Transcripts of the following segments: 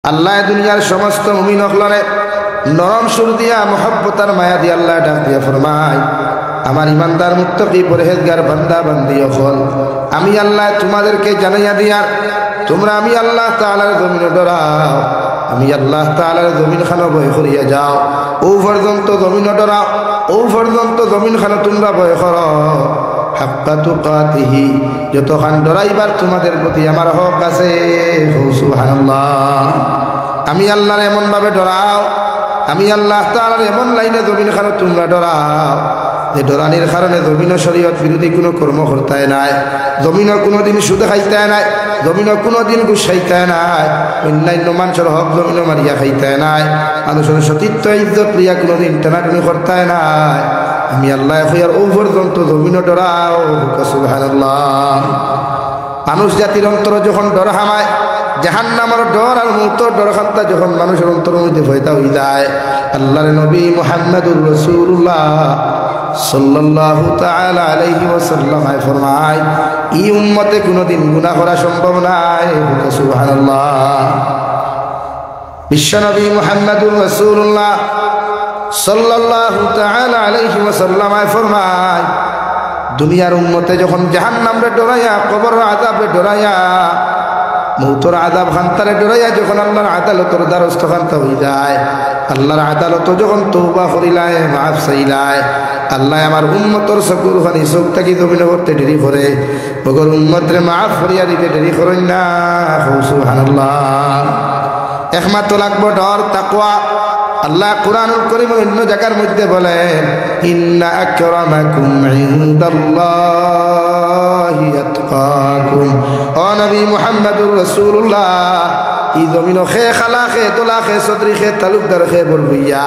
আল্লাহ দুনিয়ার সমস্ত মুমিন হলরে নরম সুর দিয়া মোহব্বতার মায়া দিয়ে আল্লাহ ডাক দিয়া ফরমায়, আমার ইমানদার মুত্তাকি পরহেজগার বান্দা বান্দি হল, আমি আল্লাহ তোমাদেরকে জানাইয়া দিয়ার তোমরা আমি আল্লাহ তাআলার জমিনে ডরাও, আমি আল্লাহ তাআলার জমিন খানো ভয় করিয়া যাও। ও পর্যন্ত জমিন ডরাও, ও পর্যন্ত জমিন খানো তোমরা ভয় করো। হাক্কা তুকাতিহি, যতক্ষণ ডরাইবার তোমাদের প্রতি আমার হক আছে। সুবহানাল্লাহ। আমি আল্লাহর এমন ভাবে ডরাও, আমি আল্লাহ তাআলার এমন লাইনে জমিন খানো তোমরা ডরাও যে ডরানির কারণে জমিন শরীয়ত বিরোধী কোনো কর্ম করতে নাই, জমিনও কোনোদিন সুদ খাইতে নাই, জমিনও কোনোদিন ঘুষ খাইতে নাই, অন্যান্য মানুষের হক জমিনও মারিয়া খাইতে নাই, মানুষের সতীত্ব ইজ্জত লিয়া কোনোদিন টানাটানি করতে নাই। আমি আল্লাহ হইয়ার ও পর্যন্ত জমিনও ডরাও। সুবহানাল্লাহ। মানুষ জাতির অন্তর যখন ডর হামায়, জাহান্নামের ডর আর মৌতের ডর খান্তা যখন মানুষের অন্তরের মধ্যে ভয়তা হয়ে যায়, আল্লাহর নবী মুহাম্মদুর রাসূলুল্লাহ সাল্লাল্লাহু তাআলা আলাইহি ওয়াসাল্লাম ফরমায়, এই উম্মতে কোনোদিন গুনাহ করা সম্ভব নাই। সুবহানাল্লাহ। বিশ্বনবী মুহাম্মদুর রাসূলুল্লাহ সাল্লাল্লাহু তাআলা আলাইহি ওয়াসাল্লাম ফরমায়, দুনিয়ার উম্মতে যখন জাহান্নামরে ডরাইয়া, কবরের আযাবে ডরাইয়া, মৌতের আযাব খান্তারে ডরাইয়া যখন আল্লাহর আদালতের দ্বারস্থ খান্তা হয়ে যায়, আল্লাহর আদালত যখন তওবা করিলায়, মাফ চাইলায়, আল্লাহ আমার উম্মতর চকুর পানি চোখ থাকি জমিনে করতে দেরি করে, বগর উম্মতরে মাফ করিয়া দিতে দেরি করেন না। সুবহানাল্লাহ। একমাত্র লাগবো ডর, তাকওয়া। আল্লাহ কুরআনুল কারীম অন্য জায়গার মধ্যে বলেন, ইন্না আকরামাকুম ইনদাল্লাহি আতকাকুম। ও নবী মুহাম্মদুর রাসূলুল্লাহ, এই জমিনো খে খালা খে তোলা খে সদরি খে তালুকদার খে বলবইয়া,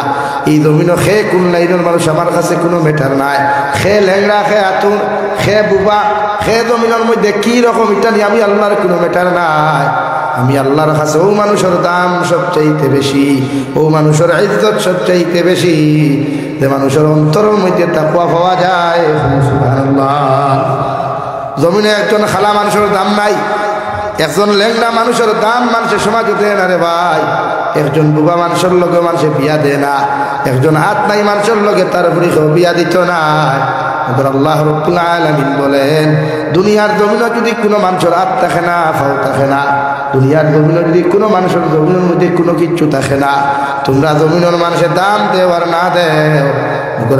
এই জমিনো খে কোন লাইনের মানুষ আমার কাছে কোনো ম্যাটার নাই। খে ল্যাংড়া, খে আতুর, খে বুবা, খে জমিনের মধ্যে কি রকম এটা নিয়ে আমি আল্লাহর কোনো ম্যাটার নাই। আমি আল্লাহর কাছে ও মানুষের দাম সবচাইতে বেশি, ও মানুষের ইজ্জত সবচাইতে বেশি যে মানুষের অন্তরের মধ্যে তাকওয়া পাওয়া যায়। সুবহানাল্লাহ। জমিনে একজন খালা মানুষের দাম নাই, একজন ল্যাংড়া মানুষের দাম মানুষের সমাজে দেয় না রে ভাই। একজন বুবা মানুষের লগে মানুষে বিয়া দেয় না, একজন হাত নাই মানুষের লগে তার উপরে বিয়া দিত না। আল্লাহ রাব্বুল আলামিন বলেন, দুনিয়ার জমিনে যদি কোনো মানুষের হাত থাকে না, ফাও থাকে না, দুনিয়ার জমিনে যদি কোনো মানুষের জমিনের মধ্যে কোনো কিচ্ছু থাকে না, তোমরা জমিনের মানুষের দাম দেও আর না দেও,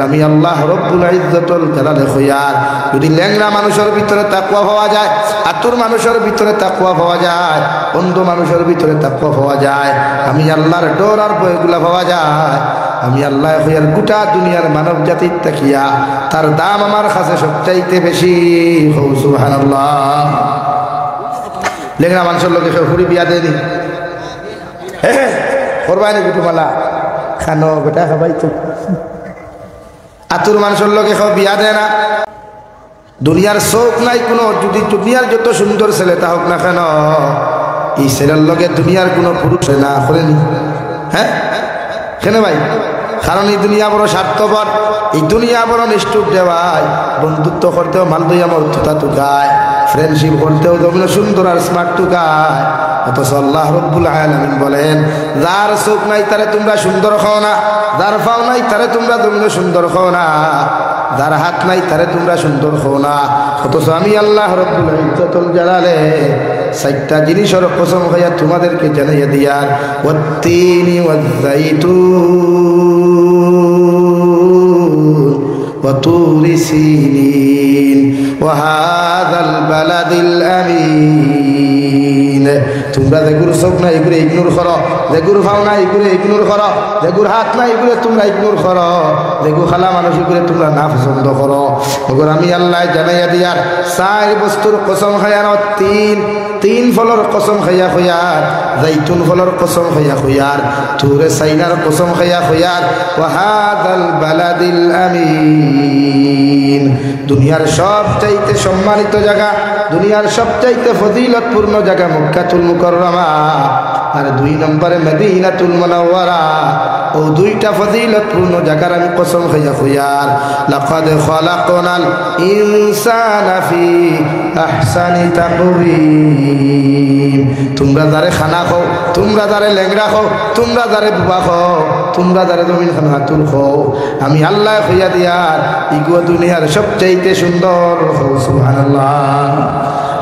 আমি আল্লাহ রব্বুল ইজ্জতুল জালালে খয়ার যদি ল্যাংড়া মানুষের ভিতরে তাকওয়া পাওয়া যায়, আতুর মানুষের ভিতরে তাকওয়া পাওয়া যায়, অন্ধ মানুষের ভিতরে তাকওয়া পাওয়া যায়, আমি আল্লাহর ডর আর ভয়গুলা পাওয়া যায়, আমি আল্লাহ খয়ার গোটা দুনিয়ার মানব জাতির তাকিয়া তার দাম আমার কাছে সবচাইতে বেশি। সুবহানাল্লাহ। লেংরা মানুষের লোকে হুড়ি বিয়া দেয়নি, করবাই নাকি তোমালা খানো বেটা খাবাই তো। আতুর মানুষের লোকে বিয়া দেয় না। দুনিয়ার শোক নাই কোনো, যদি দুনিয়ার যত সুন্দর ছেলে তা হোক না কেন, এই ছেলের লগে দুনিয়ার কোনো পুরুষ না করেনি। হ্যাঁ কেন ভাই? কারণ এই দুনিয়া বড় স্বার্থপর, এই দুনিয়া বড় নিষ্ঠুর দেওয়ায়, বন্ধুত্ব করতেও মাল দইয়া মর্তুতা টুকায়, ফ্রেন্ডশিপ করতেও জমিন সুন্দর আর স্মার্ট টুকায়। অথচ আল্লাহ রব্বুল আলামিন বলেন, যার চোখ নাই তারে তোমরা সুন্দর খাও না, যার পাও নাই তারে তোমরা জমিন সুন্দর খাও না, যার হাত নাই তারে তোমরা সুন্দর খাও না। অথচ আমি আল্লাহ রব্বুল ইজ্জতুল জালালে চারটা জিনিসের কসম খাইয়া তোমাদেরকে জানাইয়া দিয়ার, ওয়াত্তিনি ওয়াজ্জাইতুন ওয়া তুরি সিনিন ওয়া হাযাল বালাদিল আমিন। তোমরা যেগুলো চোখ না এগুলো ইগনোর করো, যেগুলো ভাও না এগুলো ইগনোর করো, যেগুলো হাত না এগুলো তোমরা ইগনোর করো, যেগুলো খালা মানুষ এগুলো তোমরা না পছন্দ করো। ওগুলো আমি আল্লাহ জানাইয়া দিয়ার চার বস্তুর কসম খাইয়ার, তিন ফলর কসম খাইয়া খয়ার, জাইতুন ফলর কসম খাইয়া খয়ার, তুরে সাইনার কসম খাইয়া খয়ার, ওয়া হাযাল বালাদিল আমিন। দুনিয়ার সবচাইতে সম্মানিত জায়গা, দুনিয়ার সবচাইতে ফজিলতপূর্ণ জায়গা মক্কাতুল মুকাররমা, আর 2 নম্বরে মদিনাতুল মুনাওয়ারা। ও দুইটা ফজিলতপূর্ণ জায়গার আমি কসম খাইয়া খুইয়ার লাকাদ খালাকনাল ইনসানা ফি আহসানি তাকওয়িম। তোমরা যারে খানা খাও, তোমরা যারে লেংড়া খাও, তোমরা যারে বুবা খাও, তোমরা যারে জমিন খান হাতুল খাও, আমি আল্লাহ খুইয়া দিয়ার ইগো দুনিয়ার সবচাইতে সুন্দর। সুবহানাল্লাহ।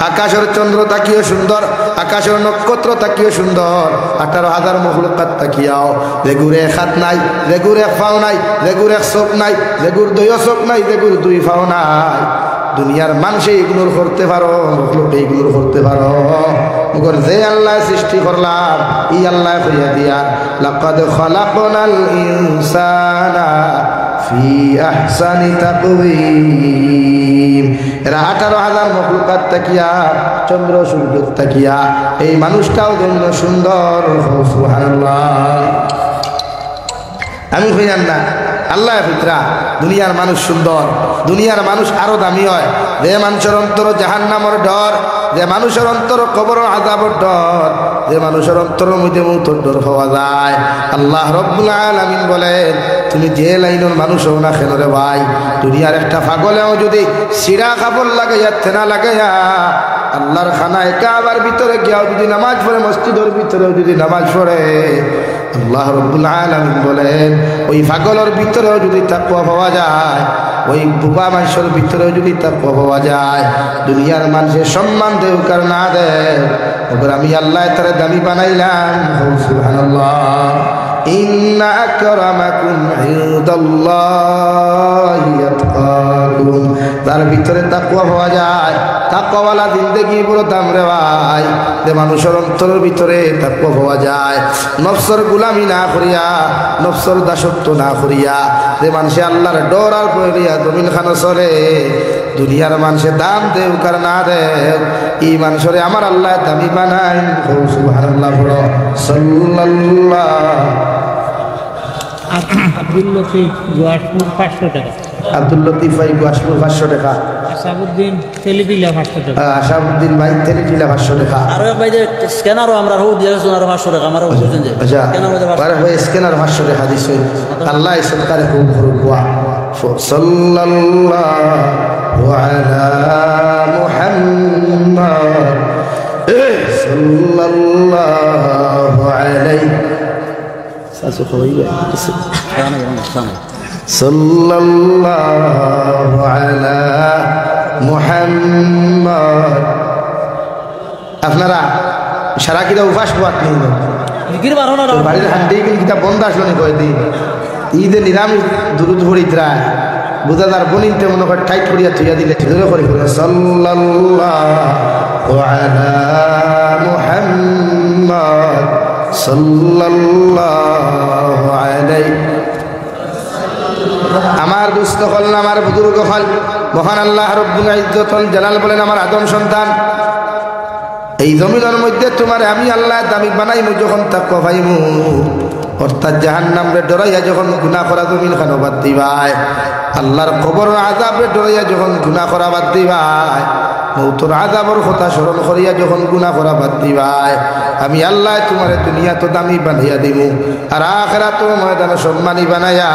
আকাশের চন্দ্র তাকিও সুন্দর, আকাশের নক্ষত্র তাকিও সুন্দর, 18,000 মখলুকাত তাকিয়াও। যেগুর এক হাত নাই, যেগুর এক পাও নাই, যেগুর এক চোখ নাই, যেগুর 2 চোখ নাই, যেগুর 2 পাও নাই, দুনিয়ার মানুষে ইগনোর করতে পারো, মখলুক ইগনোর করতে পারো। মগর যে আল্লাহ সৃষ্টি করলাম ই আল্লাহ কইয়া দিয়া লাকাদ খালাকনাল ইনসানা ফি আহসানি তাকওয়িম। এরা 18,000 মখলুকাত তাকিয়া, চন্দ্র সূর্য তাকিয়া এই মানুষটাও জন্য সুন্দর। সুবহানাল্লাহ। আমি কইলাম না আল্লাহ ফিতরা দুনিয়ার মানুষ সুন্দর, দুনিয়ার মানুষ আরো দামি হয়। যে মানুষের অন্তর জাহান্নামের ডর, যে মানুষের অন্তর কবরের আযাবের ডর, যে মানুষের অন্তরের মধ্যে মৌতের ডর হওয়া যায়, আল্লাহ রাব্বুল আলামিন বলেন তুমি যে লাইনের মানুষ হও না কেন রে ভাই, দুনিয়ার একটা পাগলেও যদি সিরা কাপড় লাগাইয়া থেনা লাগাইয়া আল্লাহর খানায় কাবার ভিতরে গিয়াও যদি নামাজ পড়ে, মসজিদের ভিতরেও যদি নামাজ পড়ে, আল্লাহ রাব্বুল আলামিন বলেন ওই পাগলের ভিতরেও যদি তাকওয়া পাওয়া যায়, ওই বুবা মানুষের ভিতরেও যদি তাকওয়া পাওয়া যায়, দুনিয়ার মানুষের সম্মান দেও কার না দেয়, ওপর আমি আল্লাহ তারে দামি বানাইলাম। সুবহানাল্লাহ। ইন্না আকরামাকুম ইনদাল্লাহি আতকাকুম। তার ভিতরে তাকওয়া পাওয়া যায়, তাকওয়াওয়ালা জিন্দেগি বড় দাম রে ভাই। যে মানুষের অন্তরের ভিতরে তাকওয়া পাওয়া যায়, নফসের গোলামি না করিয়া, নফসের দাসত্ব না করিয়া, যে মানুষে আল্লাহর ডর আর করিয়া জমিন খানো চলে, দুনিয়ার মানুষের দাম দেও কার না দেও, এই মানুষরে আমার আল্লাহ দামি বানাই। সুবহানাল্লাহ। সাল্লাল্লাহ। আব্দুল লতিফ গুয়াসপুর 500 টাকা। আব্দুল লতিফ ভাই গুয়াসপুর 500 টাকা। আসাবউদ্দিন তেলিটিলা 500 টাকা। আসাবউদ্দিন ভাই তেলিটিলা 500 টাকা। আর ভাই যে স্ক্যানারও আমরা হো দিয়েছো আর 500 টাকা আমারও বুঝছেন যে স্ক্যানার ভাই স্ক্যানার 500 টাকা দিছে। আল্লাহ সরকারে খুব করুয়া। সাল্লাল্লাহু আলা মুহাম্মদ সাল্লাল্লাহু আলাইহি সাসু কইবে সাল্লাল্লাহু আলা মুহাম্মদ। আপনারা সারা কিটা উপাস পাত নেই জিকির বারো না বাড়ির হান্ডি কিটা বন্ধ আসলো নি কয়দিন ঈদে নিরামিষ দুরুদ পড়িতরায় বুঝাদার বনিতে মনে করে টাইট করিয়া থইয়া দিলে ধরে করে সাল্লাল্লাহু আলা মুহাম্মদ সাল্লাল্লাহু আলাইহি। আমার দুস্থ হল না আমার বুজুর্গ হল, মহান আল্লাহ রব্বুল ইজ্জত জালাল বলেন আমার আদম সন্তান, এই জমিনের মধ্যে তোমার আমি আল্লাহ দামি বানাইমু যখন তাকওয়া পাইমু, অর্থাৎ জাহান্নামরে ডরাইয়া যখন গুনাহ করা জমিন খানো বাদ দিবাই, আল্লাহর কবরের আযাবে ডরাইয়া যখন গুনাহ করা বাদ দিবাই, মৌতের আযাবের কথা স্মরণ করিয়া যখন গুনাহ করা বাদ দিবাই, আমি আল্লাহ তোমার দুনিয়া তো দামি বানাইয়া দিমু, আর আখিরাত ময়দানে সম্মানী বানাইয়া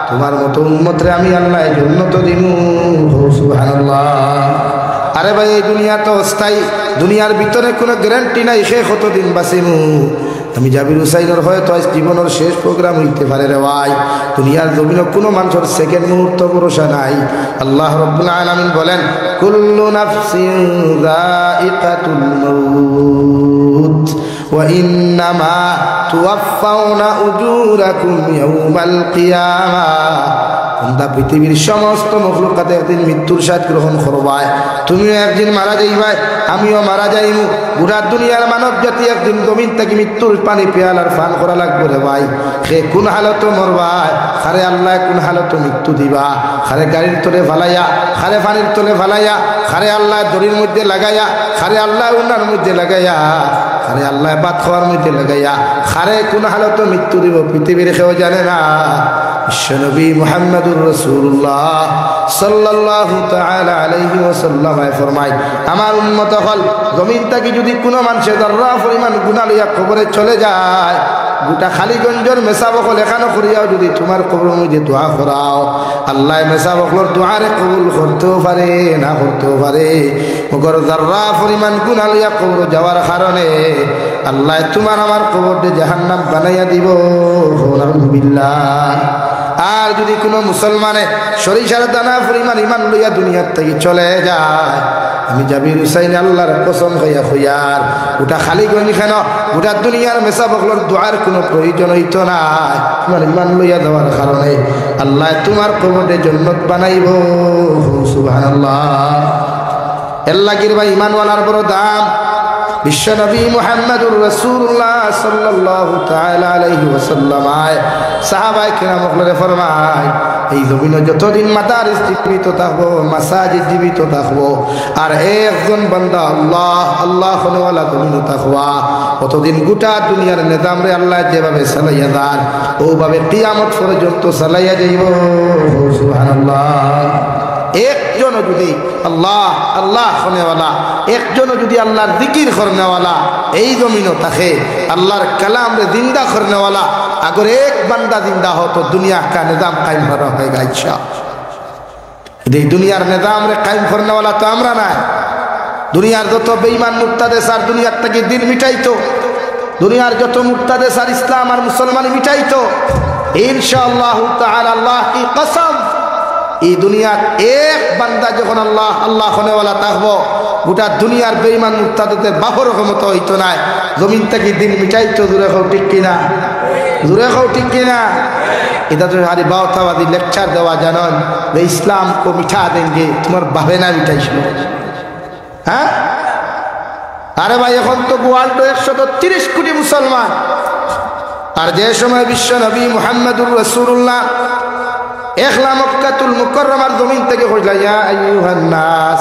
তোমার মতো উম্মতরে আমি আল্লাহ জান্নাত দিমু। সুবহানাল্লাহ। আরে ভাই এই দুনিয়া তো অস্থায়ী, দুনিয়ার ভিতরে কোনো গ্যারান্টি নাই সে কতদিন বাঁচিমু। আমি জাবির হুসাইনের হয়তো আজ জীবনের শেষ প্রোগ্রাম হইতে পারে রে ভাই। দুনিয়ার জমিনে কোনো মানুষের সেকেন্ড মুহূর্ত ভরসা নাই। আল্লাহ রাব্বুল আলামিন বলেন কুল্লু নাফসিন যায়িকাতুল মাউত ওয়া ইন্নামা তুওয়াফাউনা উজুরাকুম ইয়াউমাল কিয়ামাহ। তোমরা পৃথিবীর সমস্ত মখলুকাতে একদিন মৃত্যুর স্বাদ গ্রহণ করবাই, তুমিও একদিন মারা যাইবাই, আমিও মারা যাইমু। গোটা দুনিয়ার মানব জাতি একদিন জমিন থেকে মৃত্যুর পানি পেয়ালার পান করা লাগবে রে ভাই। সে কোন হালত মরবাই, খারে আল্লাহ কোন হালত মৃত্যু দিবা, খারে গাড়ির তলে ফালাইয়া, খারে পানির তলে ফালাইয়া, খারে আল্লাহ দড়ির মধ্যে লাগাইয়া, খারে আল্লাহ উনার মধ্যে লাগাইয়া, আরে আল্লাহ ভাত খাওয়ার মধ্যে লাগাইয়া খারে কোন হালত মৃত্যু দিব পৃথিবীর কেউ জানে না। বিশ্বনবী মুহাম্মদুর রাসূলুল্লাহ সাল্লাল্লাহু তাআলা আলাইহি ওয়াসাল্লাম ফরমায়, আমার উম্মত হল জমিন থেকে যদি কোনো মানুষের যারা পরিমাণ গুনাহ লইয়া কবরে চলে যায়, গোটা খালিগঞ্জের মেসাবকল এখানে করিয়াও যদি তোমার কবরের মধ্যে দোয়া করাও, আল্লাহ মেসাবকলর দোয়ারে কবুল করতেও পারে না করতেও পারে। মগর যারা পরিমাণ গুনাহ লইয়া কবর যাওয়ার কারণে আল্লাহ তোমার আমার কবরকে জাহান্নাম বানাইয়া দিব। নাউযুবিল্লাহ। আর যদি কোনো মুসলমানে সরিষার দানা পরিমাণ ইমান লইয়া দুনিয়ার থেকে চলে যায়, আমি জাবির হুসাইন আল্লাহর কসম হইয়া হইয়ার ওটা খালি গনি কেন গোটা দুনিয়ার মেসাবকলর দোয়ার কোনো প্রয়োজন হইতো না। তোমার ইমান লইয়া দেওয়ার কারণে আল্লাহ তোমার কবরে জান্নাত বানাইব। সুবহানাল্লাহ। এর লাগির ভাই ইমানওয়ালার বড় দাম। বিশ্বনবী মুহাম্মদুর রাসূলুল্লাহ সাল্লাল্লাহু তাআলা আলাইহি ওয়াসাল্লাম সাহাবায়ে কিরামকে ফরমায়, এই জমিনে যতদিন মাদারিস জীবিত থাকবো, মাসাজিদ জীবিত থাকবো, আর একজন বান্দা আল্লাহ আল্লাহ ওয়ালা জমিনে থাকবা, কতদিন গোটা দুনিয়ার নিজাম রে আল্লাহ যেভাবে চালাইয়া যান ওভাবে কিয়ামত পর্যন্ত চালাইয়া যাইব। সুবহানাল্লাহ। একজন যদি আল্লাহ আল্লাহ শোনেওয়ালা, একজন যদি আল্লাহর জিকির করনেওয়ালা এই জমিনও থাকে, আল্লাহর কালাম রে জিন্দা করনেওয়ালা, अगर एक बंदा जिंदा हो तो दुनिया का निजाम कायम हो रहेगा इंशाअल्लाह। दुनियार निजाम रे कायम करने वाला तो আমরা না। দুনিয়ার যত বেঈমান মুরতাদে সার দুনিয়ার থেকে দিন মিটাইতো, দুনিয়ার যত মুরতাদে সার ইসলাম আর মুসলমান মিটাইতো, ইনশাআল্লাহ তাআলা আল্লাহ কি কসম, এই দুনিয়ার এক বান্দা যখন আল্লাহ আল্লাহ হনে वाला থাকবো, গোটা দুনিয়ার বেঈমান মুরতাদের বাহর ক্ষমতা হইতো না, জমিন থেকে দিন মিটাইতো। দূরে হও ঠিক কিনা, দূরে হও ঠিক কিনা। এটা তো হারি বাউতাবাদী লেকচার দেওয়া জানেন যে ইসলাম কো মিঠা দেंगे, তোমার বাহে না মিটাইছিল। হ্যাঁ আরে ভাই এখন তো ওয়ার্ল্ড 130 কোটি মুসলমান, আর যে সময় বিশ্ব নবী মুহাম্মদুর রাসূলুল্লাহ একলা মক্কাতুল মুকাররমার জমিন থেকে কইলা, ইয়া আইয়ুহান নাস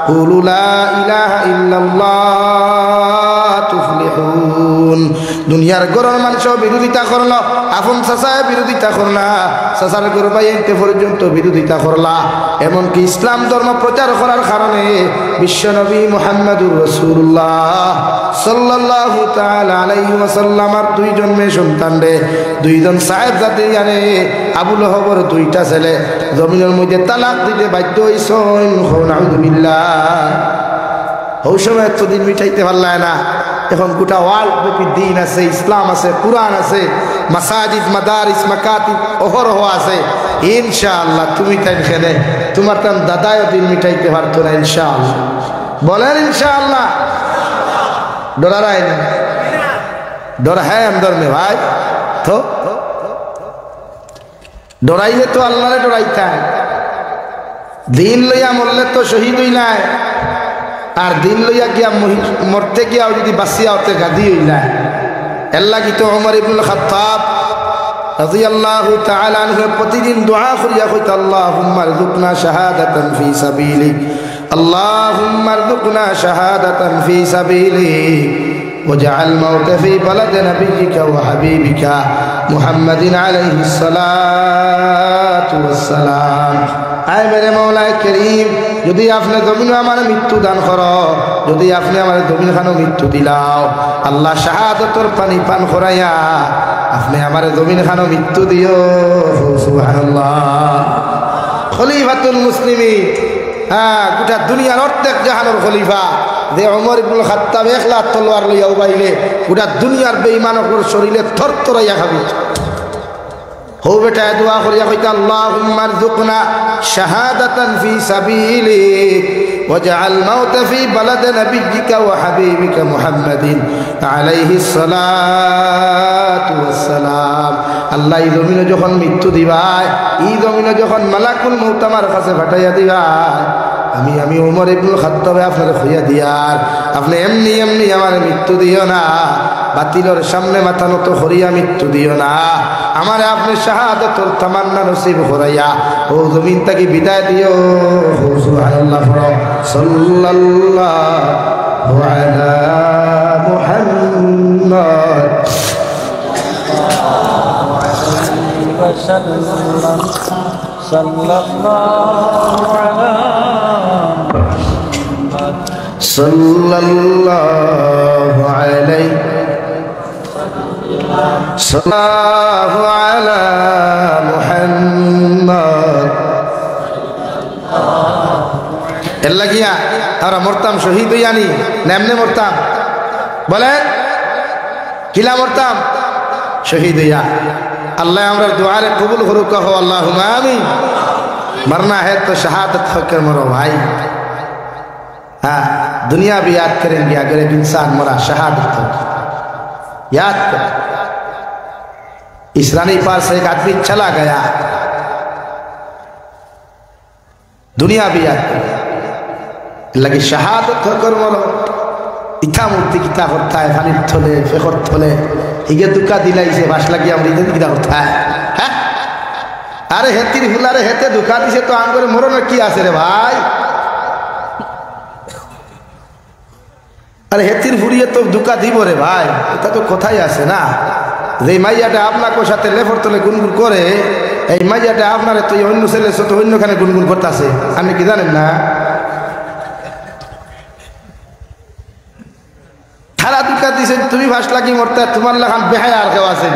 কুলু লা ইলাহা ইল্লাল্লাহ তুফলিহুন। দুনিয়ার গরর মানুষ বিরোধিতা করলো, আপন চাচায় বিরোধিতা করলা, চাচার গরু বাইতে পর্যন্ত বিরোধিতা করলা, এমনকি ইসলাম ধর্ম প্রচার করার কারণে বিশ্বনবী মুহাম্মদুর রাসূলুল্লাহ সাল্লাল্লাহু তাআলা আলাইহি ওয়াসাল্লামের দুইজন মেয়ে সন্তান রে, দুইজন সাহেবজাদে আনে আবু লহবর দুইটা ছেলে জমিনের মধ্যে তালাক দিতে বাধ্য হইছেন। নাউযুবিল্লাহ। ওই সময় এতদিন মিটাইতে পারলায় না, এখন গোটা ওয়ার্ল্ড ব্যাপী দিন আছে, ইসলাম আছে, কুরআন আছে, মাসাজিদ মাদারিস মাকাতিব অহরহ আছে। ইনশাআল্লাহ তুমি তাই খেলে তোমার তার দাদাও দিন মিটাইতে পারতো না ইনশাআল্লাহ। বলেন ইনশাআল্লাহ। डरा रहा है नहीं, डर है अंदर में भाई, तो डराइले तो अल्लाह ने डराइता है। दिन लइया मरले तो शहीद हुई ना है, और दिन लइया गया मरते गया यदि बासिया होते गादी हुई ना है। अल्लाह की तो उमर इब्नुल खत्ताब रज़ियल्लाहु ताआला अन्हु प्रतिदिन दुआ करिया कइता, अल्लाहुम्मा रज़ुकना शहादतन फी सबीलिक, अल्लाहुम्मा रज़ुकना शहादतन फी सबीलिक वजअल मौत फी बलद नबियिका व हबीबिका मुहम्मदिन अलैहिस्सलातु वस्सलाम। आए मेरे मौला करीम, यदि आपने जमीन हमारे मृत्यु दान करो, यदि आपने हमारे जमीन खानो मृत्यु दिलाओ, अल्लाह शहादतोर पानी पान कराया आपने हमारे जमीन खानो मृत्यु दियो। सुबहानाल्लाह। खलीफातुल मुस्लिमीन, हाँ गोटा दुनियार अर्धेक জাহানের খলিফা যে ওমর ইবনুল খাত্তাব একলা তলোয়ার লইয়া উবাইলে গোটা দুনিয়ার বেঈমানদের শরীরে থরথরাইয়া খাবে। हो बेटा दुआ करिया कइता, अल्लाहुम्मा रज़ुकना शहादतन फी सबीलिक वजअल मौत फी बलद नबियिका व हबीबिका मुहम्मदिन अलैहिस्सलातु वस्सलाम। আল্লাহ এই জমিনে যখন মৃত্যু দিবাই, এই জমিনে যখন মালাকুল মউত আমার কাছে পাঠাইয়া দিবাই, আমি ওমর ইবনুল খাত্তাব আপনারে কইয়া দিয়ার, আপনি এমনি এমনি আমার মৃত্যু দিও না, বাতিলের সামনে মাথা নত করিয়া মৃত্যু দিও না, আমারে আপনি শাহাদাতুল তামান্না নসিব করাইয়া ও জমিন থেকে বিদায় দিও। সুবহানাল্লাহ। সাল্লাল্লাহু على محمد صلى الله عليه صلى الله على محمد এল্লা গিয়া আর মরতাম শহীদ হইয়ানি নেমনে মরতাম বলেন কিলা মরতাম শহীদ হইয়া আল্লাহ আমরা দুআরে কবুল করুক কহো আল্লাহুম্মা আমিন मरना है तो शहादत होकर मरो भाई हाँ दुनिया भी याद करेंगे अगर एक इंसान मरा शहादत हो याद कर इस रानी पार से एक आदमी चला गया दुनिया भी याद कर लगे शहादत होकर मरो इतना मूर्ति किता होता है फानी थोले फेखर थोले इगे दुका दिलाई से भाष लगी अमृत किता होता है अरे हेतिर हुलारे हेते दुका दिसे तो आंगरे मरনের কি আছে রে ভাই আরে হেতির ফুরিয়ে তো দুকা দিব রে ভাই এটা তো কথাই আছে না যে মাইয়াটা আপনার সাথে লেফর তলে গুনগুন করে এই মাইয়াটা আপনারে তো অন্য ছেলে সাথে অন্যখানে গুনগুন করতেছে আপনি কি জানেন না থালা দুকা দিছে তুমি ভাস লাগি মরতে তোমার লাগান বেহায়া আর কেউ আছে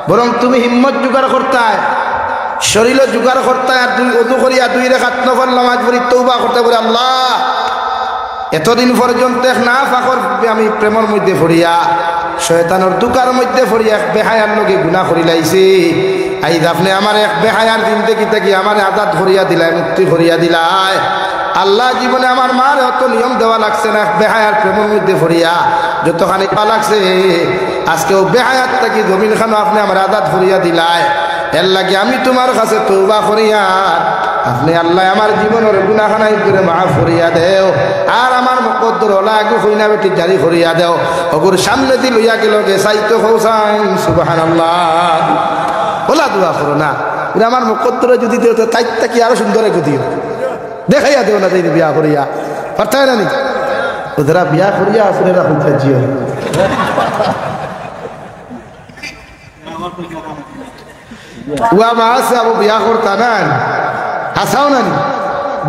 বরং তুমি হিম্মত জোগাড় করতে শরীর জোগাড় করতে আর দুই ওযু করিয়া দুই রাকাত নফল নামাজ পড়ি তওবা করতে বলে আল্লাহ এতদিন পর্যন্ত না ফাকর আমি প্রেমের মধ্যে পড়িয়া শয়তানের দুকার মধ্যে পড়িয়া এক বেহায়ার লগে গুনাহ করি লাইছি আইজ আপনি আমার এক বেহায়ার জিন্দেগি থেকে আমার আজাদ করিয়া দিলাই মুক্তি করিয়া দিলাই আল্লাহ জীবনে আমার মার অত নিয়ম দেওয়া লাগছে না বেহায়ার প্রেমের মধ্যে পড়িয়া যতখানি পা লাগছে আজকেও বেহায়াত থেকে জমিন খানো আপনি আমার আজাদ করিয়া দিলাই এর লাগে আমি তোমার কাছে তওবা করিয়া আপনি আল্লাহ আমার জীবনের গুনাহখানাই করে মাফ করিয়া দেও আর আমার মুকদ্দর লাগু হইনা বেটি জারি করিয়া দেও ওগুর সামনে দি লইয়া গেল গে সাইতো হোসাইন সুবহানাল্লাহ বলা দোয়া করো না আমার মুকদ্দর যদি দেও তো তাইতা কি আরো সুন্দরে গদিও দেখাইয়া দেও না তাই বিয়া করিয়া পারতাই না নি ওরা বিয়া করিয়া আপনারা হইতা জিও ওয়া মাসে আবু বিয়া করতা না হাসাও না নি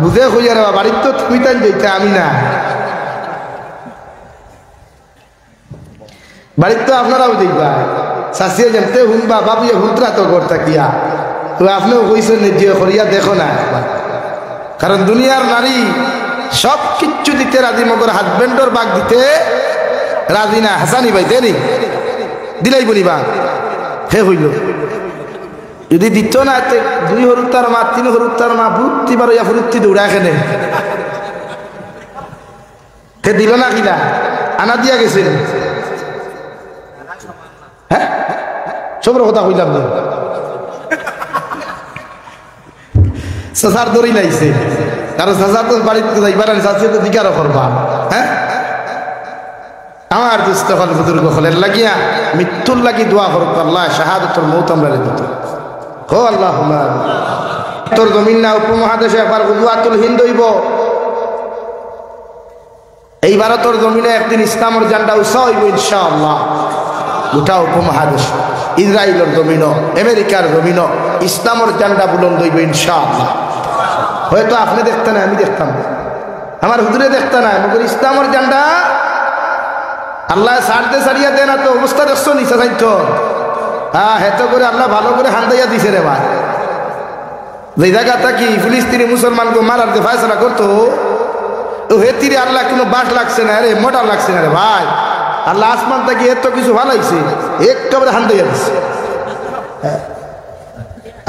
বুঝে হইয়া রে বাড়ির তো তুই তাই দিতে আমি না বাড়ির তো আপনারাও দেখবা শাসিয়ে জানতে হুনবা বাবুয়ে হুনতরা তো করতা কিয়া তো আপনিও কইছেন যে করিয়া দেখো না কারণ দুনিয়ার নারী সব কিচ্ছু দিতে রাজি মগর হাজবেন্ডর বাগ দিতে রাজি না হাসানি ভাই দেনি দিলাই বলিবা হে হইল যদি দিত না দুই হরুতার মা তিন হরুতার মা ভুত্তি বারো ইয়া ফুরুত্তি দৌড়া এখানে হে দিল না কিনা আনা দিয়া গেছে হ্যাঁ সবর কথা কইলাম না সাসার দড়ি লাইছে কারণ সাসার তো বাড়িতে যাইবার চাষি তো দিকারও করবা হ্যাঁ আমার দুস্থ হল বুজুর্গ হলের লাগিয়া মৃত্যুর লাগি দোয়া করত আল্লাহ শাহাদতর মৌত আমরা দিত হো আল্লাহ তোর জমিন না উপমহাদেশে একবার গুজরাতুল হিন্দ হইব এই ভারতের জমিনে একদিন ইসলামের জান্ডা উৎসাহ হইব ইনশাআল্লাহ গোটা উপমহাদেশ ইসরায়েলের জমিন আমেরিকার জমিন ইসলামের জান্ডা বুলন্দ হইব ইনশাআল্লাহ হয়তো আপনি দেখতে না আমি দেখতাম আমার হুজুরে দেখতে না মগর ইসলামের জান্ডা আল্লাহ সারতে সারিয়া দেয় না তো অবস্থা দেখছো নিচা সাইত হ্যাঁ হেতো করে আল্লাহ ভালো করে হান্দাইয়া দিছে রে ভাই যে জায়গাটা কি ফিলিস্তিনি মুসলমানকে মারার যে ফয়সালা করতো তো হেতিরে আল্লাহ কোনো বাস লাগছে না রে মোটা লাগছে না রে ভাই আল্লাহ আসমান থেকে এত কিছু ভালাইছে একেবারে হান্দাইয়া দিছে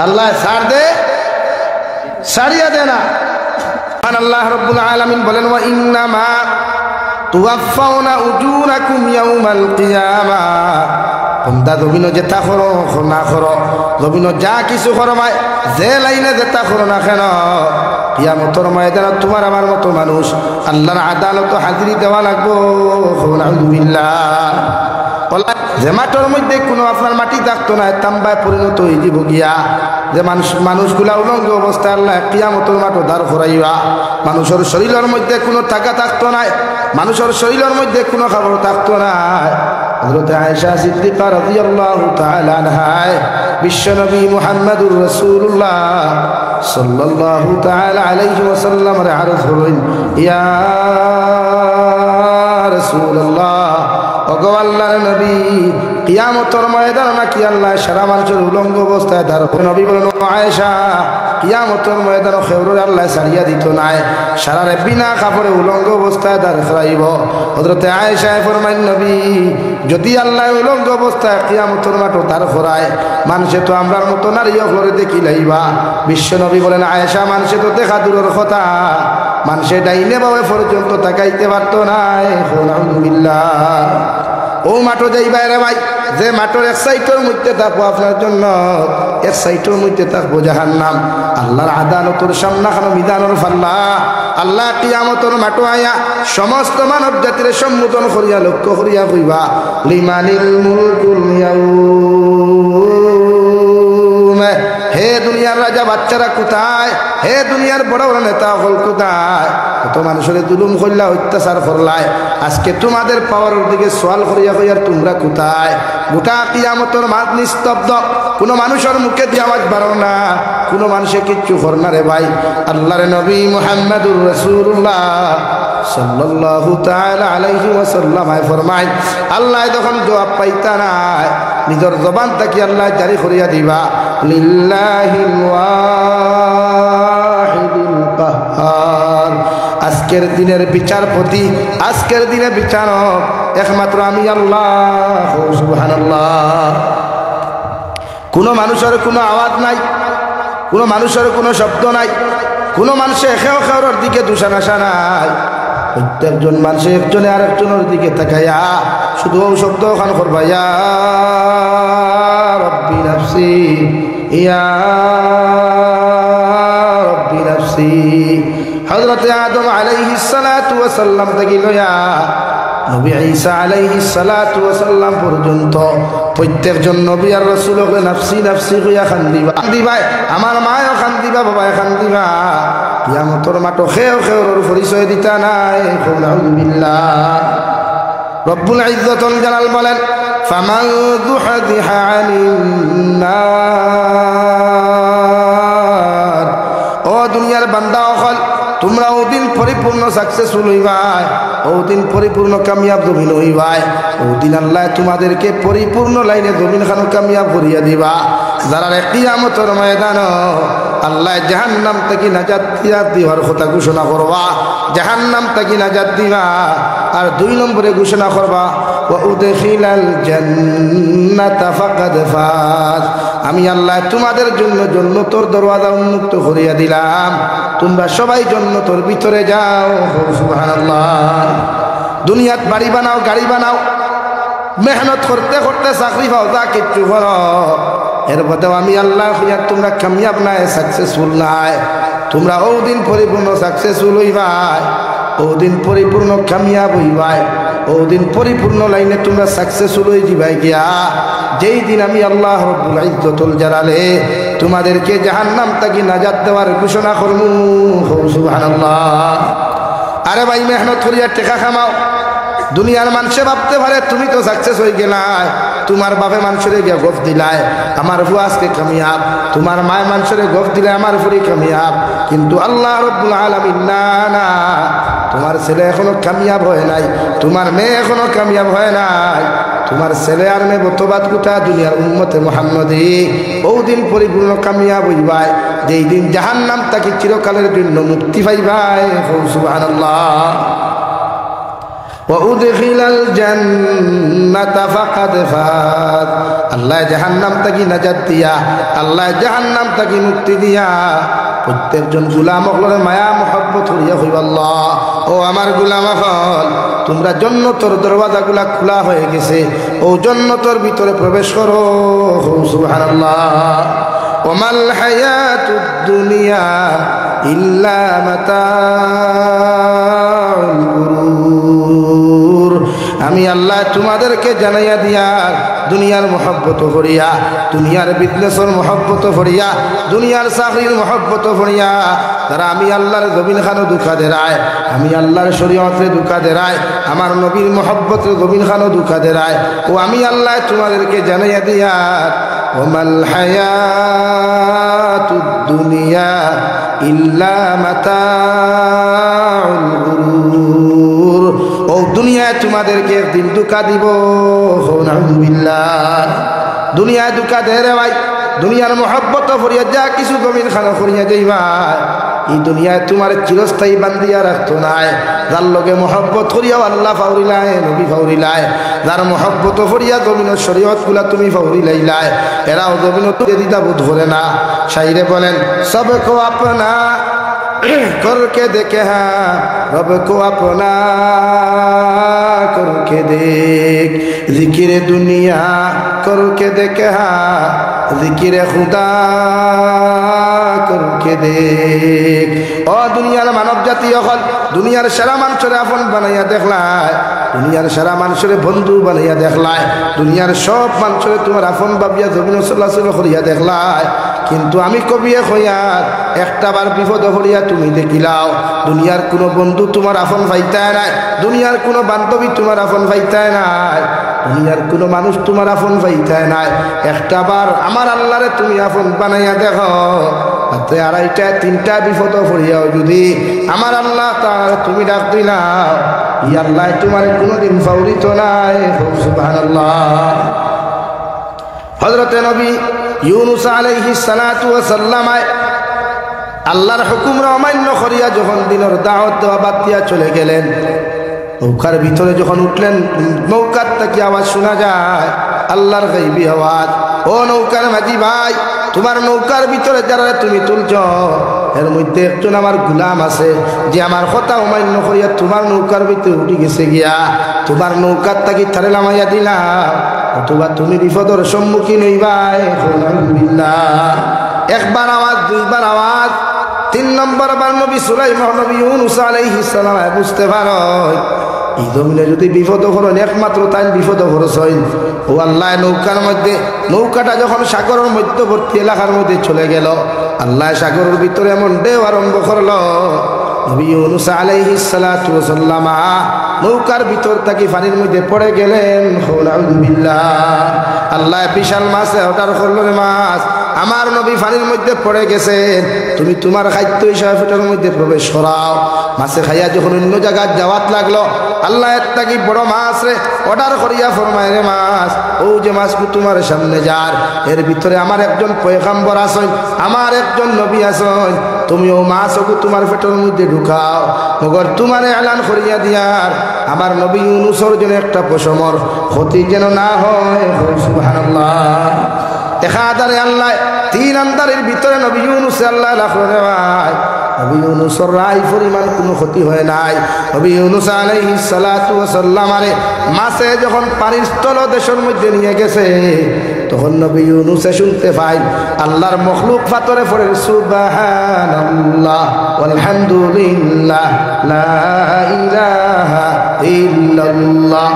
আল্লাহ সার দে সারিয়া দে না আল্লাহ রাব্বুল আলামিন বলেন ওয়া ইন্নামা তুওয়াফাউনা উজুরাকুম ইয়াউমাল কিয়ামা বন্দা জমিন যেটা করো না করো জমিন যা কিছু করো মায় যে লাইনে যেটা করো না কেন কিয়ামতের ময়দানে তোমার আমার মতো মানুষ আল্লাহর আদালত হাজিরি দেওয়া লাগবো নাউযুবিল্লাহ যে মাটির মধ্যে কোনো আপনার মাটি থাকতো না তাম্বায় পরিণত হয়ে যাব গিয়া যে মানুষগুলা উলঙ্গ অবস্থায় আল্লাহ কিয়ামতের মাঠে দাঁড় করাইবা মানুষের শরীরের মধ্যে কোনো টাকা থাকতো না মানুষের শরীরের মধ্যে কোনো খাবার থাকতো না হযরত আয়েশা সিদ্দিকা রাদিয়াল্লাহু তাআলা আনহা বিশ্বনবী মুহাম্মদুর রাসূলুল্লাহ সাল্লাল্লাহু তাআলা আলাইহি ওয়াসাল্লাম এর আরজ হলেন ইয়া রাসূলুল্লাহ ওগো আল্লাহর নবী কিয়ামতের ময়দানে নাকি আল্লাহ সারা মানুষের উলঙ্গ অবস্থায় দাঁড় করে নবী বলেন আয়েশা কিয়ামতের ময়দানে খেউরে আল্লাহ ছাড়িয়া দিত না সারারে বিনা কাপড়ে উলঙ্গ অবস্থায় দাঁড় করাইব হযরত আয়েশা ফরমাইন নবী যদি আল্লাহ উলঙ্গ অবস্থায় কিয়ামতের মাঠে দাঁড় করায় মানুষে তো আমরার মতো নারী হলরে দেখি লাইবা বিশ্ব নবী বলেন আয়েশা মানুষে তো দেখা দূরের কথা মানুষে ডাইনে বামে পর্যন্ত তাকাইতে পারতো না আলহামদুলিল্লাহ ও মাঠে যাইবা রে ভাই যে মাঠের এক সাইটের মধ্যে থাকবো আপনার জন্য এক সাইটের মধ্যে থাকবো জাহান্নাম আল্লাহর আদালতের সামনে খানো বিধানের ফাল্লা আল্লাহ কিয়ামতের মাঠে আয়া সমস্ত মানব জাতির সম্বোধন করিয়া লক্ষ্য করিয়া কইবা লিমানিল মুলকুল ইয়াউম হে দুনিয়ার রাজা বাচ্চারা কোথায় হে দুনিয়ার বড় বড় নেতা হল কোথায় কত মানুষের জুলুম করলা অত্যাচার করলাই আজকে তোমাদের পাওয়ারের দিকে সওয়াল করিয়া কইয়ার তোমরা কোথায় গোটা কিয়ামতের মাঠ নিস্তব্ধ কোনো মানুষের মুখে দিয়ে আওয়াজ বাড়ো না কোনো মানুষে কিচ্ছু কর না রে ভাই আল্লাহর নবী মুহাম্মদুর রাসূলুল্লাহ সাল্লাল্লাহু তাআলা আলাইহি ওয়াসাল্লাম ফরমায় আল্লাহ যখন জবাব পাইতা না নিজের জবান থেকে আল্লাহ জারি করিয়া দিবা লিল্লাহিল ওয়াহিদিল কাহ্হার আজকের দিনের বিচারপতি আজকের দিনে বিচারক একমাত্র আমি আল্লাহ সুবহানাল্লাহ কোনো মানুষের কোনো আওয়াজ নাই কোনো মানুষের কোনো শব্দ নাই কোনো মানুষে খেও খেওয়ার দিকে দুষানাশা নাই প্রত্যেকজন মানুষে একজনে আরেকজনের দিকে তাকাইয়া শুধু শব্দ খান করবা ইয়া রব্বি নাফসি ইয়া রব্বি নাফসি হযরত আদম আলাইহিস সালাতু ওয়াস সালাম থেকে লয়া নবী ঈসা আলাইহিস সালাতু ওয়াস সালাম পর্যন্ত প্রত্যেকজন নবী আর রাসূল হলে নাফসি নাফসি কইয়া কান্দিবা কান্দিবা আমার মায়ও কান্দিবা বাবা কান্দিবা কিয়ামতের মাঠে খেও খেওর পরিচয় দিতা নাই আলহামদুলিল্লাহ রব্বুল ইজ্জতুল জালাল বলেন ফামান যুহদিহা আনিন নার ও দুনিয়ার বান্দা হল তোমরা ওদিন পরিপূর্ণ সাকসেসফুল হইবাই ওদিন পরিপূর্ণ কামিয়াব জমিন হইবাই ওদিন আল্লাহ তোমাদেরকে পরিপূর্ণ লাইনে জমিন খানো কামিয়াব করিয়া দিবা যারা কিয়ামতের ময়দান আল্লাহ জাহান্নাম থেকে নাজাত দিবার কথা ঘোষণা করবা জাহান্নাম থেকে নাজাত দিবা আর 2 নম্বরে ঘোষণা করবা ওয়া উদখিলাল জান্নাতা ফাকাদ ফাজ আমি আল্লাহ তোমাদের জন্য জান্নাতের দরওয়াজা উন্মুক্ত করিয়া দিলাম তোমরা সবাই জান্নাতের ভিতরে যাও সুবহানাল্লাহ দুনিয়াত বাড়ি বানাও গাড়ি বানাও মেহনত করতে করতে চাকরি পাও যা কিচ্ছু করো এর মধ্যেও আমি আল্লাহ তোমরা কামিয়াব নাই সাকসেসফুল নাই তোমরা ওদিন পরিপূর্ণ সাকসেসফুল হইবাই ওদিন পরিপূর্ণ কামিয়াব হইবাই ওদিন পরিপূর্ণ লাইনে তোমরা সাকসেসফুল হয়ে যাবাই গিয়া যেই দিন আমি আল্লাহ রব্বুল ইজ্জতুল জালালে তোমাদেরকে জাহান্নাম থেকে নাজাত দেওয়ার ঘোষণা করবো সুবহানাল্লাহ আরে ভাই মেহনত করিয়া টাকা কামাও দুনিয়ার মানুষে ভাবতে পারে তুমি তো সাকসেস হয়ে গেলাই তোমার বাপে মানুষের গিয়ে গফ দিলাই আমার বুয়া আজকে কামিয়াব তোমার মায় মানুষের গফ দিলে আমার ফুরি কামিয়াব কিন্তু আল্লাহ রব্বুল আলামিন না না তোমার ছেলে এখনো কামিয়াব হয় নাই তোমার মেয়ে এখনো কামিয়াব হয় নাই তোমার ছেলে আর মেয়ে বতবাদ গোটা দুনিয়ার উম্মতে মুহাম্মদী ওদিন পরিপূর্ণ কামিয়াব হইবাই যেই দিন জাহান্নাম তাকে চিরকালের জন্য মুক্তি পাইবাই সুবহানাল্লাহ ওয়াউদখিলাল জান্নাতা ফাকাদ ফাজ আল্লাহ জাহান্নাম থেকে নাজাত দিয়া আল্লাহ জাহান্নাম থেকে মুক্তি দিয়া প্রত্যেকজন গোলাম হলরে মায়া মহব্বত করিয়া হইবা আল্লাহ ও আমার গোলাম হল তোমরা জান্নাতের দরওয়াজাগুলা খোলা হয়ে গেছে ও জান্নাতের ভিতরে প্রবেশ করো সুবহানাল্লাহ ওমাল হায়াতুদ দুনিয়া ইল্লা মাতাউল গুরুর আমি আল্লাহ তোমাদেরকে জানাইয়া দিয়া দুনিয়ার মহব্বত করিয়া, দুনিয়ার বিজনেসের মহব্বত করিয়া, দুনিয়ার চাকরির মহব্বত করিয়া তারা আমি আল্লাহর জমিন খানো দুঃখা দেরায়, আমি আল্লাহর শরীয়তে দুঃখা দেরায়, আমার নবীর মহব্বতের জমিন খানো দুঃখা দেরায়। ও আমি আল্লাহ তোমাদেরকে জানাইয়া দিয়া ওমাল হায়াতুদ দুনিয়া ইল্লা মাতাউল গুরুর। ও দুনিয়ায় তোমাদেরকে একদিন দুঃখা দিব। নাউযুবিল্লাহ। দুনিয়ায় দুঃখা দে রে ভাই, দুনিয়ার মহব্বত করিয়া যা কিছু জমিন খানো করিয়া যাইবা, এই দুনিয়ায় তোমার চিরস্থায়ী বান্ধিয়া রাখতো নাই। যার লগে মহব্বত করিয়াও আল্লাহ ফাউরিলায়, নবী ফাউরিলায়, যার মহব্বত করিয়া জমিনের শরীয়ত গুলা তুমি ফাউরিলাইলায়, এরাও জমিনত দিদা বোধ করে না। শাইরে বলেন সবকো আপনা করকে দেখে হ্যাঁ রব কো আপনা করকে দেখ, জিকিরে দুনিয়া করকে দেখে হ্যাঁ জিকিরে খুদা করকে দেখ। ও দুনিয়ার মানব জাতি হল দুনিয়ার সেরা মানুষের আপন বানাইয়া দেখলায়, দুনিয়ার সেরা মানুষের বন্ধু বানাইয়া দেখলায়, দুনিয়ার সব মানুষের তোমার আপন ভাবিয়া জমিন চলাচল করিয়া দেখলায়। কিন্তু আমি কবিয়ে হইয়ার একটা বার বিপদ হরিয়া তুমি দেখিলাও, দুনিয়ার কোনো বন্ধু তোমার আপন পাইতায় নাই, দুনিয়ার কোনো বান্ধবী তোমার আপন পাইতায় নাই, দুনিয়ার কোনো মানুষ তোমার আপন পাইতায় নাই। একটা বার আমার আল্লাহরে তুমি আপন বানাইয়া দেখো, তাতে আড়াইটা তিনটা বিপদ হরিয়াও যদি আমার আল্লাহ তার তুমি ডাক দিলাও, ই আল্লাহ তোমার কোনোদিন ফাউরিত নাই। সুবহানাল্লাহ। হযরতে নবী ইউনুস আলাইহিস সালাতু ওয়াস সালাম আল্লাহর হুকুমরা অমান্য করিয়া যখন দিনের দাওয়াত দেওয়া বাদ দিয়া চলে গেলেন, নৌকার ভিতরে যখন উঠলেন নৌকার থেকে আওয়াজ শোনা যায়, আল্লাহর গায়বী আওয়াজ। ও নৌকার মাঝি ভাই, তোমার নৌকার ভিতরে যারা তুমি তুলছ এর মধ্যে একজন আমার গোলাম আছে যে আমার কথা অমান্য করিয়া তোমার নৌকার ভিতরে উঠে গেছে গিয়া, তোমার নৌকার তাকে থারে নামাইয়া দিলাম, অথবা তুমি বিপদের সম্মুখীন হইবাই। একবার আওয়াজ, দুইবার আওয়াজ, তিন নম্বর বার নবী সুলাইমান নবী ইউনুস আলাইহিস সালাম বুঝতে পারো এই জমিনে যদি বিপদ হলেন একমাত্র তাই বিপদ হরসইন। ও আল্লাহ নৌকার মধ্যে, নৌকাটা যখন সাগরের মধ্যবর্তী এলাকার মধ্যে চলে গেল, আল্লাহ সাগরের ভিতরে এমন ঢেউ আরম্ভ করলো, নবী ইউনুস আলাইহিস সালাতু ওয়াস সালাম নৌকার ভিতর থেকে পানির মধ্যে পড়ে গেলেন। আলহামদুলিল্লাহ। আল্লাহ বিশাল মাছ অর্ডার করলো, রে মাছ আমার নবী পানির মধ্যে পড়ে গেছেন, তুমি তোমার খাদ্য হিসাবে পেটের মধ্যে প্রবেশ করাও। মাছে খাইয়া যখন অন্য জায়গায় যাওয়াত লাগলো, আল্লাহ একটা কি বড় মাছ রে অর্ডার করিয়া ফরমায়, রে মাছ ও যে মাছগুলো তোমার সামনে যার এর ভিতরে আমার একজন পয়গম্বর আছেন, আমার একজন নবী আছেন, তুমি ও মাছ ওকে তোমার পেটের মধ্যে ঢুকাও, মগর তোমার এলান করিয়া দিয়ার আমার নবী ইউনুসের জন্য একটা পশমর ক্ষতি যেন না হয়। সুবহানাল্লাহ। দেখা আদারে আল্লাহ তিন আন্দারের ভিতরে নবী ইউনুস আল্লাহ রাখলো রে ভাই, নবী ইউনুসের রাই পরিমাণ কোনো ক্ষতি হয় নাই। নবী ইউনুস আলাইহিস সালাতু ওয়াস সালাম মাছে যখন পানির স্থলদেশের মধ্যে নিয়ে গেছে, তখন নবী ইউনুস শুনতে পাই আল্লাহর মখলুক ফাতরে পড়ে সুবহানাল্লাহ ওয়ালহামদুলিল্লাহ লা ইলাহা ইল্লাল্লাহ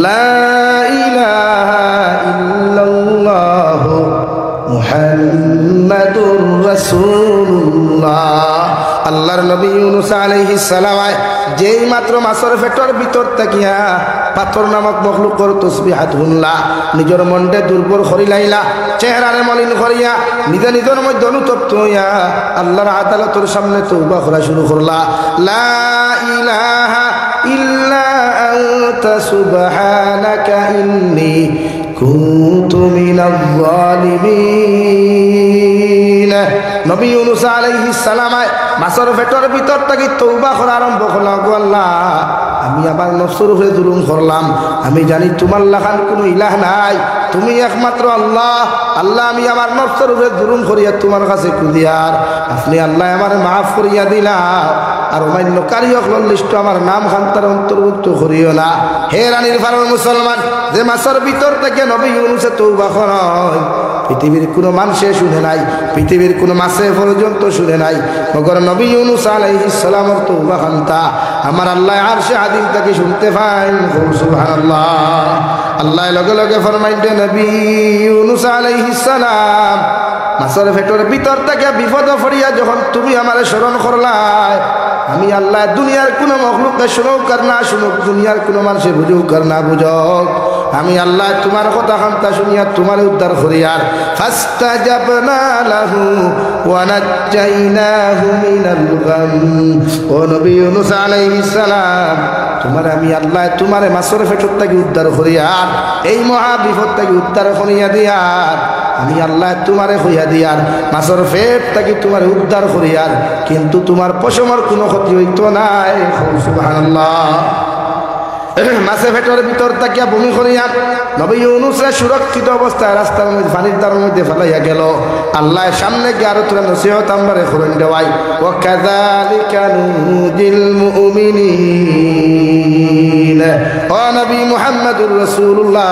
লা ইলাহা ইল্লাল্লাহ মুহাম্মাদুর রাসূলুল্লাহ। আল্লাহর নবী ইউনুস আলাইহিস সালাম যেই মাত্র মাছের পেটের ভিতর থাকিয়া পাথর নামক মখলুকর তসবিহাত শুনলা, নিজের মনটা দুর্বল করিলাইলা, চেহারারে মলিন করিয়া নিজে নিজের মধ্যে অনুতপ্ত হইয়া আল্লাহর আদালতের সামনে তওবা করা শুরু করলা। লা ইলাহা ইল্লা আনতা সুবহানাকা ইন্নী কুনতু মিনাজ জালিমিন। নবী ইউনুস আলাইহিস সালাম মাছের পেটের ভিতর থেকে তওবা করা আরম্ভ করলাম, গো আল্লাহ আমি আমার নফসের উপরে জুলুম করলাম, আমি জানি তোমার লাখান কোনো ইলাহ নাই, তুমি একমাত্র আল্লাহ। আল্লাহ আমি আমার নফসের উপরে জুলুম করিয়া তোমার কাছে কুদিয়ার, আপনি আল্লাহ আমার মাফ করিয়া দিলা, আর অমান্যকারী হকল লিস্ট আমার নাম খান্তার অন্তর্ভুক্ত করিও না। হে রানীর ফারুক মুসলমান, যে মাছের ভিতর থেকে নবী ইউনুসে তওবা করে পৃথিবীর কোনো মানুষে শুনে নাই, পৃথিবীর কোনো মাসে পর্যন্ত শুনে নাই। মগর নবী ইউনুস আলাইহিস সালামের তওবা খান্তা আমার আল্লাহ আরশে আযীম থেকে শুনতে পান। সুবহানাল্লাহ। আল্লাহ লগে লগে ফরমাইতে নবী ইউনুস আলাইহিস সালাম মাছের পেটের ভিতর থেকে বিপদ পড়িয়া যখন তুমি আমারে স্মরণ করলাই, আমি আল্লাহ দুনিয়ার কোনো মখলুককে শুনুক আর না শুনুক, দুনিয়ার কোনো মানুষে বুঝুক আর না বুঝুক, আমি আল্লাহ তোমার কথা খান্তা শুনিয়া তোমার উদ্ধার করিয়ার ফাস্তাজাবনা লাহু ওয়া নাজ্জাইনাহু মিনাল গাম। ও নবী ইউনুস আলাইহিস সালাম তোমার আমি আল্লাহ তোমার মাছের পেটের থেকে উদ্ধার করিয়ার এই মহা বিপদ থেকে উদ্ধার করিয়া দিয়ার আমি আল্লাহ তোমারে হইয়া দিয়ার মাছের পেট থেকে তোমার উদ্ধার করিয়ার, কিন্তু তোমার পশমর কোনো ক্ষতি হইত নাই। সুবহানাল্লাহ। মাছে পেটের ভিতর তাকিয়া বমি করিয়া নবী ইউনুসে সুরক্ষিত অবস্থায় রাস্তার মধ্যে পানির দ্বারের মধ্যে ফেলাইয়া গেল। আল্লাহ সামনে গিয়ে আরো তোরা নসিহত আমবারে করেন দেওয়াই ওয়া কাযালিকা নুজিল মুমিনিন। ও নবী মুহাম্মদুর রাসূলুল্লাহ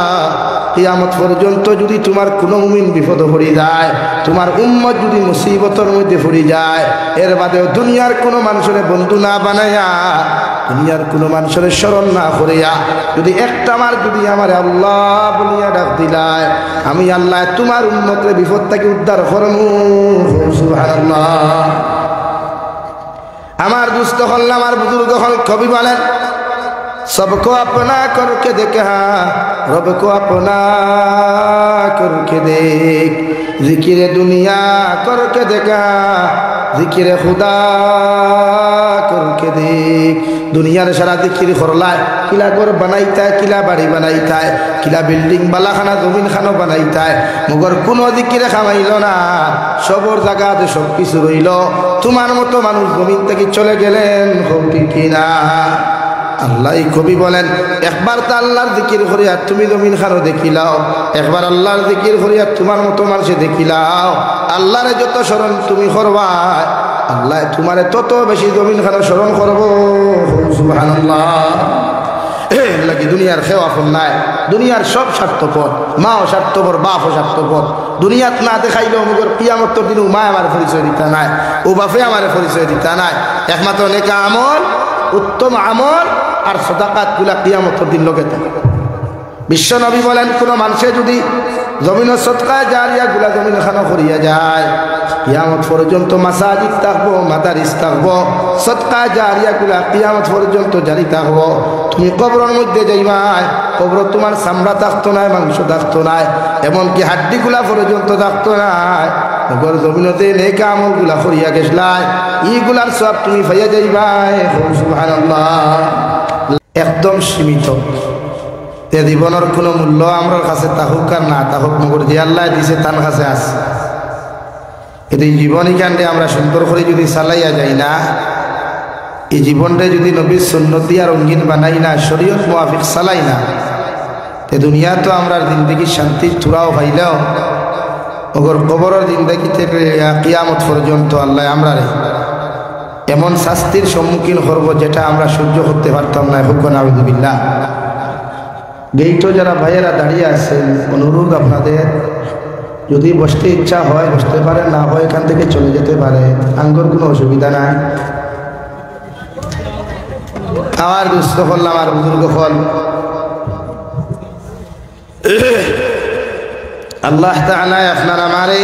কিয়ামত পর্যন্ত যদি তোমার কোনো মুমিন বিপদ পড়ে যায়, তোমার উম্মত যদি মুসিবতের মধ্যে পড়ে যায়, এর বাদেও দুনিয়ার কোনো মানুষের বন্ধু না বানায়া, দুনিয়ার কোনো মানুষের স্মরণ না করিয়া যদি একটা বার যদি আমার আল্লাহ বলিয়া ডাক দিলায়, আমি আল্লাহ তোমার উম্মতের বিপদ থেকে উদ্ধার করমু। সুবহানাল্লাহ। আমার দুস্থ হল আমার বুজুর্গ হল কবি বলেন सबको अपना करके देखा रब को अपना करके देख, जिक्र दुनिया करके देखा जिक्र खुदा करके देख। दुनियार सारा जिक्र करलाय किला घर बनाईता है, किला बाड़ी बनाईता है, किला बिल्डिंग बाला खाना जमीन खानो बनाईता है, मगर कोनो जिक्र खामाइल ना, सबর জায়গাতে সব কিছু রইল। তোমার মতো মানুষ জমিন থেকে চলে গেলেন, হোক কি না? আল্লাহ কবি বলেন একবার তো আল্লাহর জিকির করিয়া তুমি জমিন খানো দেখিলাও, একবার আল্লাহর জিকির করিয়া তোমার মতো মানুষে দেখিলাও, আল্লাহরে যত স্মরণ তুমি করবা আল্লাহ তোমারে তত বেশি জমিন খানো স্মরণ করবো। সুবহানাল্লাহ। লাগি দুনিয়ার খেওয়া ফোন নাই, দুনিয়ার সব স্বার্থপর, মাও স্বার্থপর, বাপও স্বার্থপর। দুনিয়াত না দেখাইলেও মুগর কিয়ামতের দিন মা আমার পরিচয় দিতা নাই, ও বাপে আমার পরিচয় দিতা নাই। একমাত্র নেকা আমল, উত্তম আমল আর সাদাকাত গুলা কিয়ামতের দিন লগে থাকে। বিশ্ব নবী বলেন কোন মানুষে যদি জমিন সদকা জারিয়া গুলা জমিন খানা করিয়া যায়, কিয়ামত পর্যন্ত মাসাজিদ থাকবো, মাদারিস থাকবো, সদকা জারিয়া গুলা কিয়ামত পর্যন্ত জারি থাকবো। তুমি কবরের মধ্যে যাইবাই, কবর তোমার চামড়া থাকতো নাই, মাংস থাকতো নাই, এমনকি হাড্ডি গুলা পর্যন্ত থাকতো নাই। মগর জমিনতে নেকা আমল গুলা করিয়া গেছলাই, ইগুলার সব তুমি পাইয়া যাইবাই। সুবহানাল্লাহ। একদম সীমিত, তে জীবনের কোনো মূল্য আমার কাছে তাহুক আর না তাহুক, মগর যে আল্লাহ দিছে তার কাছে আছে। কিন্তু এই জীবনী কাণ্ডে আমরা সুন্দর করে যদি চালাইয়া যাই না, এই জীবনটা যদি নবীর সুন্নতি আর রঙিন বানাই না, শরীয়ত মুআফিক চালাই না, তে দুনিয়া তো আমরা জিন্দগি শান্তির থুরাও পাইলেও মগর কবরের জিন্দগি থেকে কিয়ামত পর্যন্ত আল্লাহ আমরা এমন শাস্তির সম্মুখীন করব যেটা আমরা সহ্য করতে পারতাম না। হুক নাউযুবিল্লাহ। গেইটো যারা ভাইয়েরা দাঁড়িয়ে আছেন, অনুরোধ আপনাদের যদি বসতে ইচ্ছা হয় বসতে পারেন, না হয় এখান থেকে চলে যেতে পারে, আঙ্গর কোনো অসুবিধা নাই। আমার দুস্থ করলাম আর বুজুর্গ ফল আল্লাহ তাআলা আপনার আমারে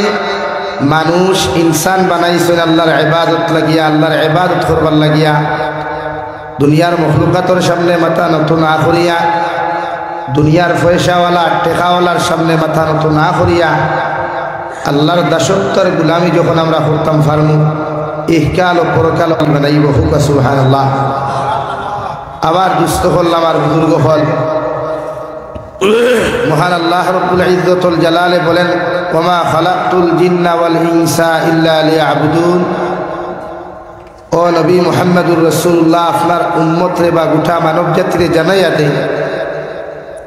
মানুষ ইনসান বানাইছেন আল্লাহর ইবাদত লাগিয়া, আল্লাহর ইবাদত করবার লাগিয়া। দুনিয়ার মখলুকাতের সামনে মাথা নত না করিয়া, দুনিয়ার পয়সাওয়ালা টেকাওয়ালার সামনে মাথা নত না করিয়া, আল্লাহর দাসত্বের গুলামি যখন আমরা করতাম ফারমু, ইহকাল ও পরকাল বানাইব। হুক সুবহানাল্লাহ। আবার দুস্থ করলাম আর বুজুর্গ ফল মহান আল্লাহ রব্বুল ইজ্জতুল জালালে বলেন ওমা খালাকতুল জিন্না ওয়াল ইনসা ইল্লা লিয়াবুদুন। ও নবী মুহাম্মদুর রাসূলুল্লাহ আপনার উম্মতরে বা গোটা মানব জাতিরে জানাইয়া দেই,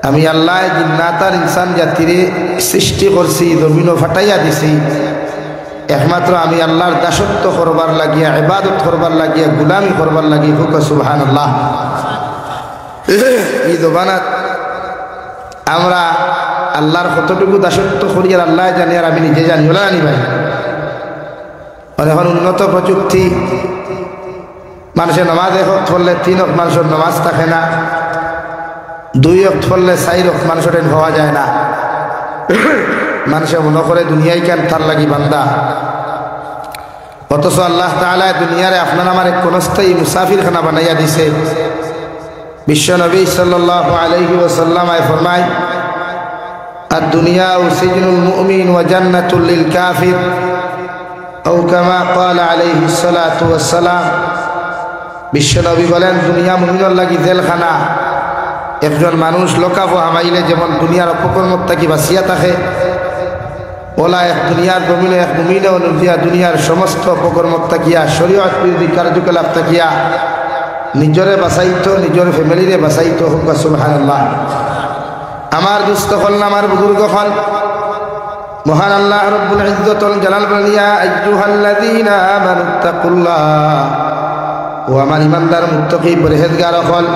আমি আল্লাহ জিন্নাত আর ইনসান জাতিরে সৃষ্টি করছি, জমিনও ফাটাইয়া দিছি একমাত্র আমি আল্লাহর দাসত্ব করবার লাগিয়া, ইবাদত করবার লাগিয়া, গুলামি করবার লাগিয়া। হুক সুবহানাল্লাহ। এই জবানাত আমরা আল্লাহর কতটুকু দাসত্ব করি আর আল্লাহ জানি আর আমি নিজে জানি, ওলা জানি ভাই। আর এখন উন্নত প্রযুক্তি, মানুষের নামাজ এক ওয়াক্ত পড়লে 3 ওয়াক্ত মানুষের নামাজ থাকে না, 2 ওয়াক্ত পড়লে 4 ওয়াক্ত মানুষের হওয়া যায় না। মানুষে মনে করে দুনিয়ায় কেন তার লাগি বান্দা, অথচ আল্লাহ তাআলা দুনিয়ারে আপনার আমার এক কোনস্থায়ী মুসাফিরখানা বানাইয়া দিছে। বিশ্ব নবী সাল্লাল্লাহু আলাইহি ওয়াসাল্লাম ফরমায়, আদ-দুনিয়া সিজনুল মুমিন ওয়া জান্নাতুল লিল কাফির, আও কামা ক্বালা আলাইহিস সালাতু ওয়াস সালাম। বিশ্ব নবী বলেন, দুনিয়া মুমিনের লাগি জেলখানা। একজন মানুষ লোকাফ হামাইলে যেমন দুনিয়ার অপকর্মত থাকি বাঁচিয়া থাকে, ওলা এক দুনিয়ার জমিনে এক মুমিনে অনুযায়ী দুনিয়ার সমস্ত অপকর্মত থাকিয়া শরীয়ত বিরোধী কার্যকলাপ থাকিয়া নিজরে বাঁচাইতো, নিজের ফ্যামিলিরে বাঁচাইতো। হোক সুবহানাল্লাহ। আমার দুস্থ হল, আমার বুজুর্গ হল, মহান আল্লাহ রব্বুল ইজ্জতুল জালাল বলেন, ইয়া আইয়ুহাল্লাযীনা আমানুত্তাকুল্লাহ, ও আমার ইমানদার মুত্তাকি পরহেজগার হল,